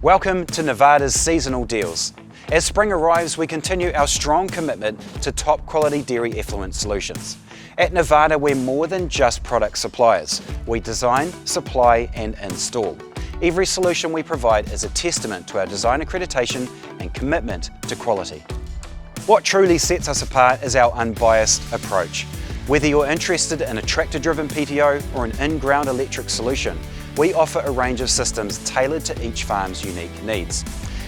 Welcome to Nevada's seasonal deals. As spring arrives, we continue our strong commitment to top quality dairy effluent solutions. At Nevada, we're more than just product suppliers. We design, supply and install. Every solution we provide is a testament to our design accreditation and commitment to quality. What truly sets us apart is our unbiased approach. Whether you're interested in a tractor-driven PTO or an in-ground electric solution, we offer a range of systems tailored to each farm's unique needs.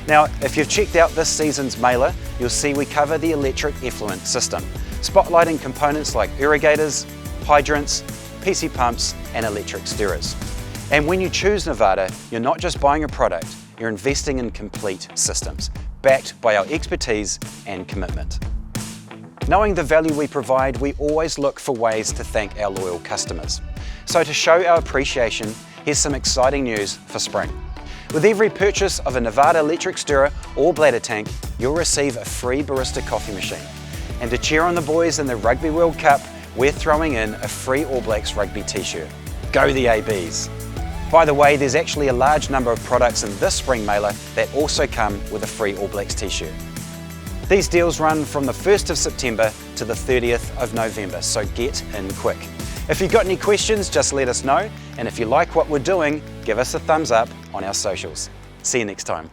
Now, if you've checked out this season's mailer, you'll see we cover the electric effluent system, spotlighting components like irrigators, hydrants, PC pumps, and electric stirrers. And when you choose Nevada, you're not just buying a product, you're investing in complete systems, backed by our expertise and commitment. Knowing the value we provide, we always look for ways to thank our loyal customers. So to show our appreciation, here's some exciting news for spring. With every purchase of a Nevada electric stirrer or bladder tank, you'll receive a free barista coffee machine. And to cheer on the boys in the Rugby World Cup, we're throwing in a free All Blacks rugby t-shirt. Go the ABs! By the way, there's actually a large number of products in this spring mailer that also come with a free All Blacks t-shirt. These deals run from the 1st of September to the 30th of November, so get in quick. If you've got any questions, just let us know, and if you like what we're doing, give us a thumbs up on our socials. See you next time.